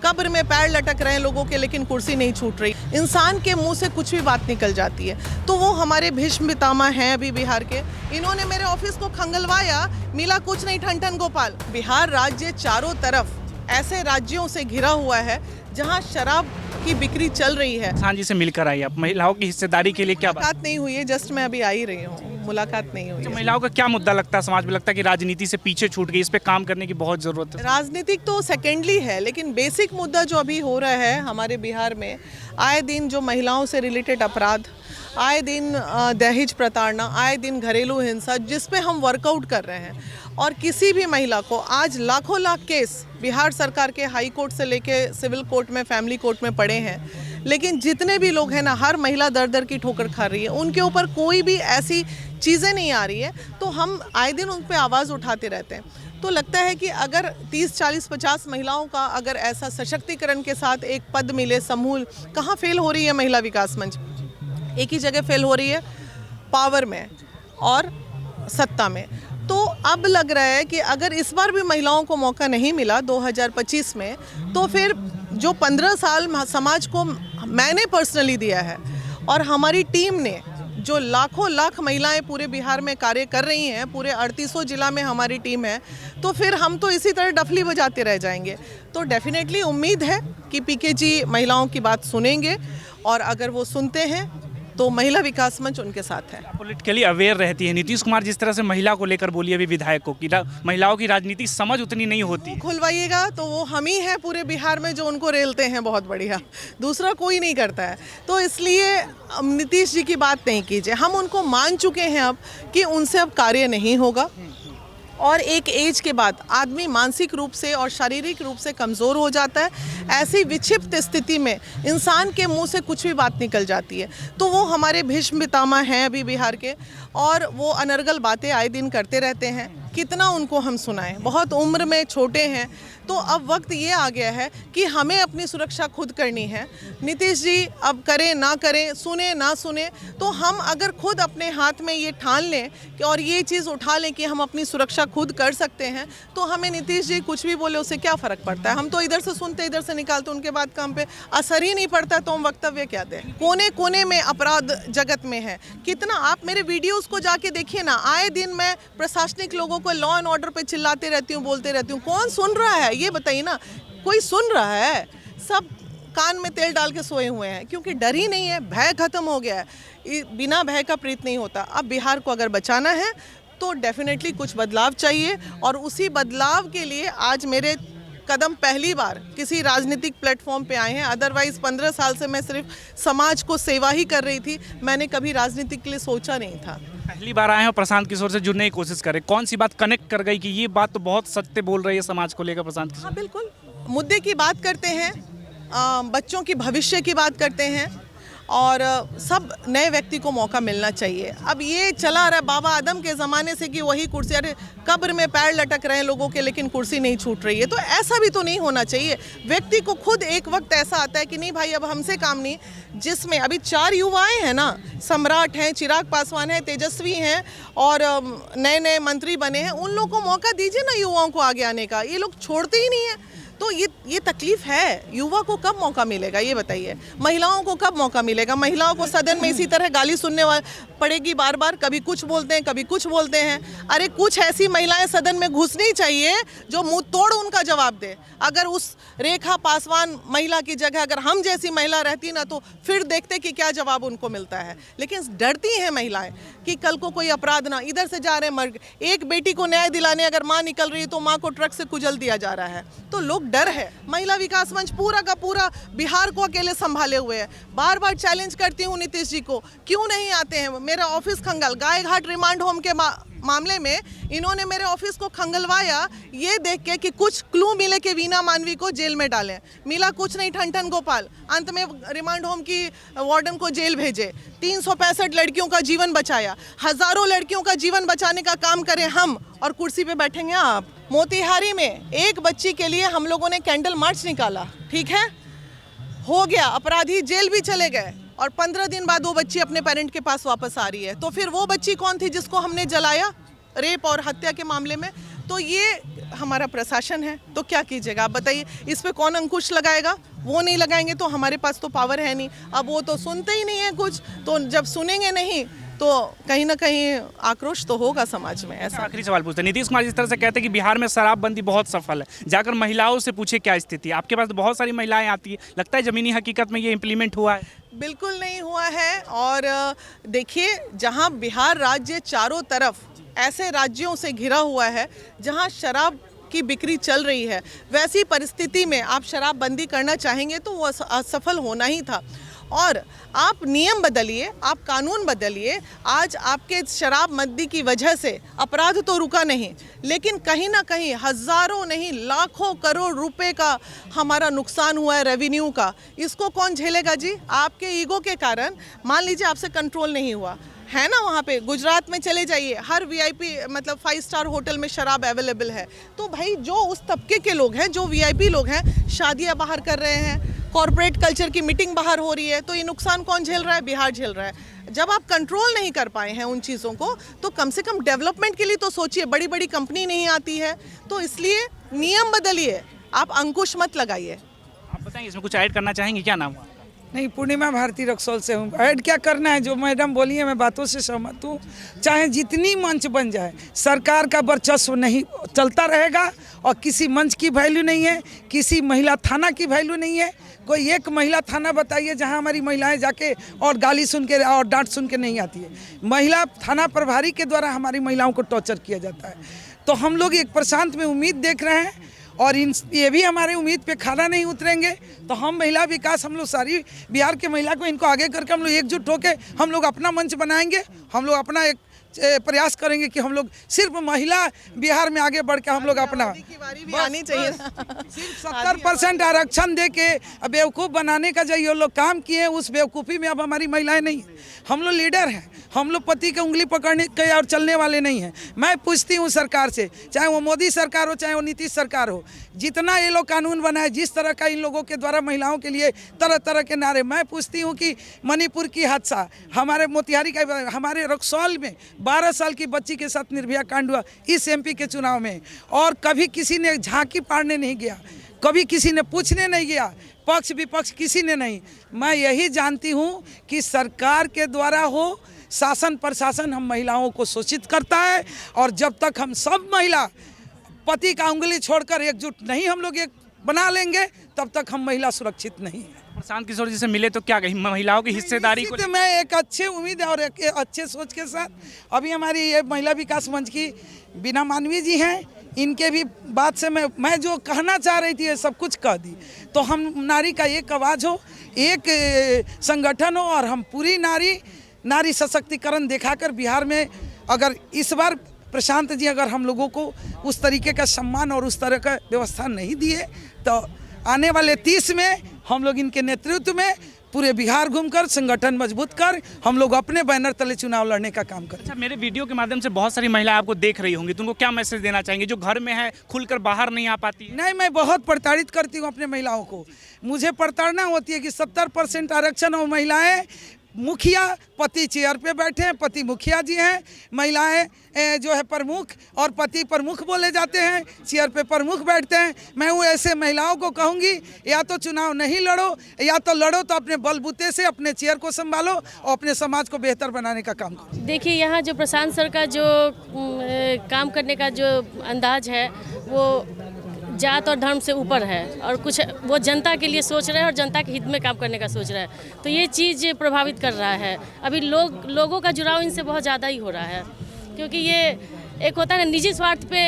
कब्र में पैर लटक रहे हैं लोगों के, लेकिन कुर्सी नहीं छूट रही। इंसान के मुंह से कुछ भी बात निकल जाती है। तो वो हमारे भीष्म पितामह हैं अभी बिहार के, इन्होंने मेरे ऑफिस को खंगलवाया, मिला कुछ नहीं ठन ठन गोपाल। बिहार राज्य चारों तरफ ऐसे राज्यों से घिरा हुआ है जहां शराब की बिक्री चल रही है। सांझी से मिलकर आई आप, महिलाओं की हिस्सेदारी के लिए क्या बात? मुलाकात नहीं हुई है, जस्ट मैं अभी आ ही रही हूँ, मुलाकात नहीं हुई तो है। महिलाओं का क्या मुद्दा लगता है समाज में? लगता है कि राजनीति से पीछे छूट गई, इस पे काम करने की बहुत जरूरत है। राजनीतिक तो सेकेंडली है, लेकिन बेसिक मुद्दा जो अभी हो रहा है हमारे बिहार में, आए दिन जो महिलाओं से रिलेटेड अपराध, आए दिन दहेज प्रताड़ना, आए दिन घरेलू हिंसा, जिस पे हम वर्कआउट कर रहे हैं। और किसी भी महिला को आज लाखों लाख केस बिहार सरकार के हाई कोर्ट से लेके सिविल कोर्ट में, फैमिली कोर्ट में पड़े हैं, लेकिन जितने भी लोग हैं ना, हर महिला दर दर की ठोकर खा रही है, उनके ऊपर कोई भी ऐसी चीज़ें नहीं आ रही है। तो हम आए दिन उन पर आवाज़ उठाते रहते हैं। तो लगता है कि अगर 30, 40, 50 महिलाओं का अगर ऐसा सशक्तिकरण के साथ एक पद मिले, समूह, कहाँ फेल हो रही है महिला विकास मंच? एक ही जगह फेल हो रही है, पावर में और सत्ता में। तो अब लग रहा है कि अगर इस बार भी महिलाओं को मौका नहीं मिला 2025 में, तो फिर जो 15 साल समाज को मैंने पर्सनली दिया है और हमारी टीम ने, जो लाखों लाख महिलाएं पूरे बिहार में कार्य कर रही हैं, पूरे 3800 जिला में हमारी टीम है, तो फिर हम तो इसी तरह डफली बजाते रह जाएंगे। तो डेफिनेटली उम्मीद है कि पीके जी महिलाओं की बात सुनेंगे, और अगर वो सुनते हैं तो महिला विकास मंच उनके साथ है। पॉलिटिकली अवेयर रहती है। नीतीश कुमार जिस तरह से महिला को लेकर बोली अभी विधायकों की, महिलाओं की राजनीति समझ उतनी नहीं होती। खुलवाइएगा तो वो हम ही हैं पूरे बिहार में जो उनको रेलते हैं, बहुत बढ़िया, दूसरा कोई नहीं करता है। तो इसलिए नीतीश जी की बात नहीं कीजिए, हम उनको मान चुके हैं अब कि उनसे अब कार्य नहीं होगा। और एक एज के बाद आदमी मानसिक रूप से और शारीरिक रूप से कमज़ोर हो जाता है। ऐसी विक्षिप्त स्थिति में इंसान के मुंह से कुछ भी बात निकल जाती है। तो वो हमारे भीष्म पितामह हैं अभी बिहार के, और वो अनर्गल बातें आए दिन करते रहते हैं। कितना उनको हम सुनाएं, बहुत उम्र में छोटे हैं। तो अब वक्त ये आ गया है कि हमें अपनी सुरक्षा खुद करनी है। नीतीश जी अब करें ना करें, सुने ना सुने, तो हम अगर खुद अपने हाथ में ये ठान लें कि और ये चीज़ उठा लें कि हम अपनी सुरक्षा खुद कर सकते हैं, तो हमें नीतीश जी कुछ भी बोले उससे क्या फ़र्क पड़ता है। हम तो इधर से सुनते इधर से निकालते, उनके बाद काम पे असर ही नहीं पड़ता, तो हम वक्तव्य क्या दें। कोने कोने में अपराध जगत में है। कितना आप मेरे वीडियोज़ को जाके देखिए ना, आए दिन मैं प्रशासनिक लोगों को लॉ एंड ऑर्डर पे चिल्लाते रहती हूँ, बोलते रहती हूँ। कौन सुन रहा है ये बताइए ना? कोई सुन रहा है? सब कान में तेल डाल के सोए हुए हैं, क्योंकि डर ही नहीं है, भय खत्म हो गया है। बिना भय का प्रीत नहीं होता। अब बिहार को अगर बचाना है तो डेफिनेटली कुछ बदलाव चाहिए, और उसी बदलाव के लिए आज मेरे कदम पहली बार किसी राजनीतिक प्लेटफॉर्म पे आए हैं। अदरवाइज 15 साल से मैं सिर्फ समाज को सेवा ही कर रही थी, मैंने कभी राजनीति के लिए सोचा नहीं था। पहली बार आए हैं और प्रशांत किशोर से जुड़ने की कोशिश करें, कौन सी बात कनेक्ट कर गई कि ये बात तो बहुत सत्य बोल रही है समाज को लेकर प्रशांत किशोर? हाँ बिल्कुल, मुद्दे की बात करते हैं, बच्चों की भविष्य की बात करते हैं, और सब नए व्यक्ति को मौका मिलना चाहिए। अब ये चला रहा है बाबा आदम के ज़माने से कि वही कुर्सी, अरे कब्र में पैर लटक रहे हैं लोगों के, लेकिन कुर्सी नहीं छूट रही है। तो ऐसा भी तो नहीं होना चाहिए। व्यक्ति को खुद एक वक्त ऐसा आता है कि नहीं भाई अब हमसे काम नहीं, जिसमें अभी 4 युवाएं हैं ना, सम्राट हैं, चिराग पासवान हैं, तेजस्वी हैं, और नए नए मंत्री बने हैं। उन लोगों को मौका दीजिए ना युवाओं को आगे आने का। ये लोग छोड़ते ही नहीं हैं। तो ये तकलीफ है। युवा को कब मौका मिलेगा ये बताइए? महिलाओं को कब मौका मिलेगा? महिलाओं को सदन में इसी तरह गाली सुनने पड़ेगी बार बार, कभी कुछ बोलते हैं कभी कुछ बोलते हैं। अरे कुछ ऐसी महिलाएं सदन में घुसनी चाहिए जो मुंह तोड़ उनका जवाब दे। अगर उस रेखा पासवान महिला की जगह अगर हम जैसी महिला रहती ना, तो फिर देखते कि क्या जवाब उनको मिलता है। लेकिन डरती हैं महिलाएं कि कल को कोई अपराध ना, इधर से जा रहे मर, एक बेटी को न्याय दिलाने अगर माँ निकल रही है तो माँ को ट्रक से कुचल दिया जा रहा है। तो लोग डर है। महिला विकास मंच पूरा का पूरा बिहार को अकेले संभाले हुए है। बार बार चैलेंज करती हूँ नीतीश जी को, क्यों नहीं आते हैं? मेरा ऑफिस खंगाल, गाय घाट रिमांड होम के मामले में इन्होंने मेरे ऑफिस को खंगलवाया, ये देख के कि कुछ क्लू मिले कि वीना मानवी को जेल में डालें। मिला कुछ नहीं ठन ठन गोपाल, अंत में रिमांड होम की वार्डन को जेल भेजे। 365 लड़कियों का जीवन बचाया। हजारों लड़कियों का जीवन बचाने का काम करें हम, और कुर्सी पे बैठेंगे आप। मोतिहारी में एक बच्ची के लिए हम लोगों ने कैंडल मार्च निकाला, ठीक है, हो गया, अपराधी जेल भी चले गए, और 15 दिन बाद वो बच्ची अपने पेरेंट के पास वापस आ रही है। तो फिर वो बच्ची कौन थी जिसको हमने जलाया रेप और हत्या के मामले में? तो ये हमारा प्रशासन है, तो क्या कीजिएगा आप बताइए, इस पे कौन अंकुश लगाएगा? वो नहीं लगाएंगे तो हमारे पास तो पावर है नहीं। अब वो तो सुनते ही नहीं है कुछ, तो जब सुनेंगे नहीं तो कहीं ना कहीं आक्रोश तो होगा समाज में। ऐसा आखिरी सवाल पूछते हैं, नीतीश कुमार जिस तरह से कहते हैं कि बिहार में शराबबंदी बहुत सफल है, जाकर महिलाओं से पूछे क्या स्थिति है। आपके पास तो बहुत सारी महिलाएं आती है, लगता है जमीनी हकीकत में ये इम्प्लीमेंट हुआ है? बिल्कुल नहीं हुआ है। और देखिए, जहां बिहार राज्य चारों तरफ ऐसे राज्यों से घिरा हुआ है जहां शराब की बिक्री चल रही है, वैसी परिस्थिति में आप शराबबंदी करना चाहेंगे तो वो असफल होना ही था। और आप नियम बदलिए, आप कानून बदलिए। आज आपके शराबबंदी की वजह से अपराध तो रुका नहीं, लेकिन कहीं ना कहीं हज़ारों नहीं लाखों करोड़ रुपए का हमारा नुकसान हुआ है रेवेन्यू का। इसको कौन झेलेगा जी? आपके ईगो के कारण मान लीजिए आपसे कंट्रोल नहीं हुआ है ना। वहाँ पे गुजरात में चले जाइए, हर वीआईपी मतलब 5 स्टार होटल में शराब अवेलेबल है। तो भाई जो उस तबके के लोग हैं, जो वीआईपी लोग हैं, शादियाँ बाहर कर रहे हैं, कॉर्पोरेट कल्चर की मीटिंग बाहर हो रही है, तो ये नुकसान कौन झेल रहा है? बिहार झेल रहा है। जब आप कंट्रोल नहीं कर पाए हैं उन चीज़ों को, तो कम से कम डेवलपमेंट के लिए तो सोचिए। बड़ी बड़ी कंपनी नहीं आती है, तो इसलिए नियम बदलिए, आप अंकुश मत लगाइए। आप बताएंगे, इसमें कुछ ऐड करना चाहेंगे? क्या नाम हुआ? नहीं, पूर्णिमा भारती रक्सौल से हूँ। ऐड क्या करना है, जो मैडम बोली है मैं बातों से सहमत हूँ। चाहे जितनी मंच बन जाए, सरकार का वर्चस्व नहीं चलता रहेगा और किसी मंच की वैल्यू नहीं है, किसी महिला थाना की वैल्यू नहीं है। कोई एक महिला थाना बताइए जहां हमारी महिलाएं जाके और गाली सुन के और डांट सुन के नहीं आती है। महिला थाना प्रभारी के द्वारा हमारी महिलाओं को टॉर्चर किया जाता है। तो हम लोग एक प्रशांत में उम्मीद देख रहे हैं और ये भी हमारे उम्मीद पे खरा नहीं उतरेंगे। तो हम महिला विकास, हम लोग सारी बिहार के महिला को इनको आगे करके हम लोग एकजुट होकर हम लोग अपना मंच बनाएंगे। हम लोग अपना एक प्रयास करेंगे कि हम लोग सिर्फ महिला बिहार में आगे बढ़ के हम लोग अपना भी आनी चाहिए। सिर्फ 70% आरक्षण दे के बेवकूफ़ बनाने का जो ये लोग काम किए, उस बेवकूफ़ी में अब हमारी महिलाएं नहीं। हम लोग लीडर हैं, हम लोग पति की उंगली पकड़ने के और चलने वाले नहीं हैं। मैं पूछती हूँ सरकार से, चाहे वो मोदी सरकार हो चाहे वो नीतीश सरकार हो, जितना ये लोग कानून बनाए, जिस तरह का इन लोगों के द्वारा महिलाओं के लिए तरह तरह के नारे, मैं पूछती हूँ कि मणिपुर की हादसा, हमारे मोतिहारी का, हमारे रक्सौल में 12 साल की बच्ची के साथ निर्भया कांड हुआ इस एमपी के चुनाव में, और कभी किसी ने झांकी पाड़ने नहीं गया, कभी किसी ने पूछने नहीं गया, पक्ष विपक्ष किसी ने नहीं। मैं यही जानती हूँ कि सरकार के द्वारा हो, शासन प्रशासन हम महिलाओं को शोषित करता है, और जब तक हम सब महिला पति का उंगली छोड़कर एकजुट नहीं हम लोग एक बना लेंगे, तब तक हम महिला सुरक्षित नहीं है। प्रशांत किशोर जी से मिले तो क्या कहीं महिलाओं की हिस्सेदारी को? मैं एक अच्छे उम्मीद और एक अच्छे सोच के साथ, अभी हमारी ये महिला विकास मंच की बीना मानवी जी हैं, इनके भी बात से मैं जो कहना चाह रही थी ये सब कुछ कह दी। तो हम नारी का एक आवाज़ हो, एक संगठन हो, और हम पूरी नारी सशक्तिकरण दिखाकर बिहार में, अगर इस बार प्रशांत जी अगर हम लोगों को उस तरीके का सम्मान और उस तरह का व्यवस्था नहीं दिए, तो आने वाले 30 में हम लोग इनके नेतृत्व में पूरे बिहार घूमकर संगठन मजबूत कर हम लोग अपने बैनर तले चुनाव लड़ने का काम करें। अच्छा, मेरे वीडियो के माध्यम से बहुत सारी महिलाएं आपको देख रही होंगी, तुमको क्या मैसेज देना चाहेंगे जो घर में है, खुलकर बाहर नहीं आ पाती है? नहीं, मैं बहुत प्रताड़ित करती हूँ अपने महिलाओं को। मुझे प्रताड़ना होती है कि 70% आरक्षण और महिलाएं मुखिया, पति चेयर पे बैठे हैं, पति मुखिया जी हैं, महिलाएं जो है प्रमुख और पति प्रमुख बोले जाते हैं, चेयर पे प्रमुख बैठते हैं। मैं वो ऐसे महिलाओं को कहूँगी, या तो चुनाव नहीं लड़ो, या तो लड़ो तो अपने बलबूते से अपने चेयर को संभालो और अपने समाज को बेहतर बनाने का काम करो। देखिए, यहाँ जो प्रशांत सर का जो काम करने का जो अंदाज है वो जात और धर्म से ऊपर है, और कुछ वो जनता के लिए सोच रहे हैं और जनता के हित में काम करने का सोच रहा है। तो ये चीज़ प्रभावित कर रहा है। अभी लोगों का जुड़ाव इनसे बहुत ज़्यादा ही हो रहा है, क्योंकि ये एक होता है ना, निजी स्वार्थ पे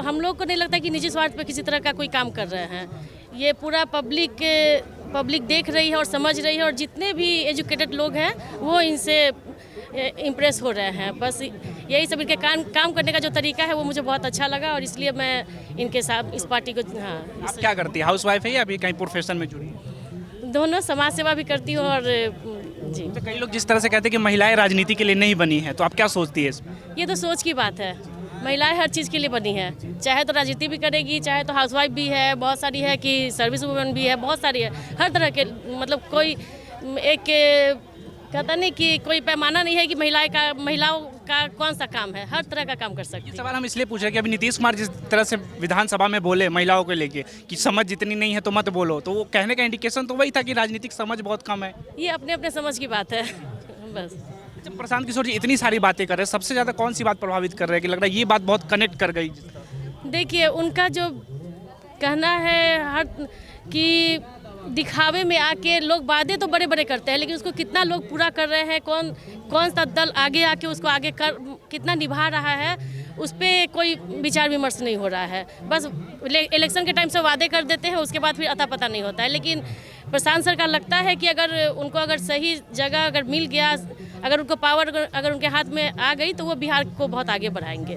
हम लोग को नहीं लगता कि निजी स्वार्थ पे किसी तरह का कोई काम कर रहे हैं। ये पूरा पब्लिक देख रही है और समझ रही है, और जितने भी एजुकेटेड लोग हैं वो इनसे इम्प्रेस हो रहे हैं। बस यही सब इनके काम करने का जो तरीका है वो मुझे बहुत अच्छा लगा, और इसलिए मैं इनके साथ इस पार्टी को आप क्या करती है? हाउसवाइफ है या अभी कहीं प्रोफेशन में जुड़ी है? दोनों समाज सेवा भी करती हूँ। और जी, तो कई लोग जिस तरह से कहते हैं कि महिलाएं राजनीति के लिए नहीं बनी है, तो आप क्या सोचती है इसमें? ये तो सोच की बात है। महिलाएं हर चीज़ के लिए बनी है, चाहे तो राजनीति भी करेगी, चाहे तो हाउसवाइफ भी है, बहुत सारी है कि सर्विस वुमेन भी है, बहुत सारी है, हर तरह के, मतलब कोई एक कहता नहीं कि कोई पैमाना नहीं है कि महिलाओं का कौन सा काम है, हर तरह का काम कर सकती ये है। सवाल हम इसलिए पूछ रहे हैं कि अभी नीतीश कुमार जिस तरह से विधानसभा में बोले महिलाओं को लेके कि समझ जितनी नहीं है तो मत बोलो, तो वो कहने का इंडिकेशन तो वही था कि राजनीतिक समझ बहुत कम है। ये अपने अपने समझ की बात है बस। जब प्रशांत किशोर जी इतनी सारी बातें कर रहे हैं, सबसे ज़्यादा कौन सी बात प्रभावित कर रहे हैं कि लग रहा है ये बात बहुत कनेक्ट कर गई? देखिए उनका जो कहना है हर कि दिखावे में आके लोग वादे तो बड़े बड़े करते हैं, लेकिन उसको कितना लोग पूरा कर रहे हैं, कौन सा दल आगे आके उसको आगे कर कितना निभा रहा है, उस पर कोई विचार विमर्श नहीं हो रहा है। बस इलेक्शन के टाइम से वादे कर देते हैं, उसके बाद फिर अता पता नहीं होता है। लेकिन प्रशांत सरकार लगता है कि अगर सही जगह अगर मिल गया, अगर उनको पावर अगर उनके हाथ में आ गई तो वो बिहार को बहुत आगे बढ़ाएंगे।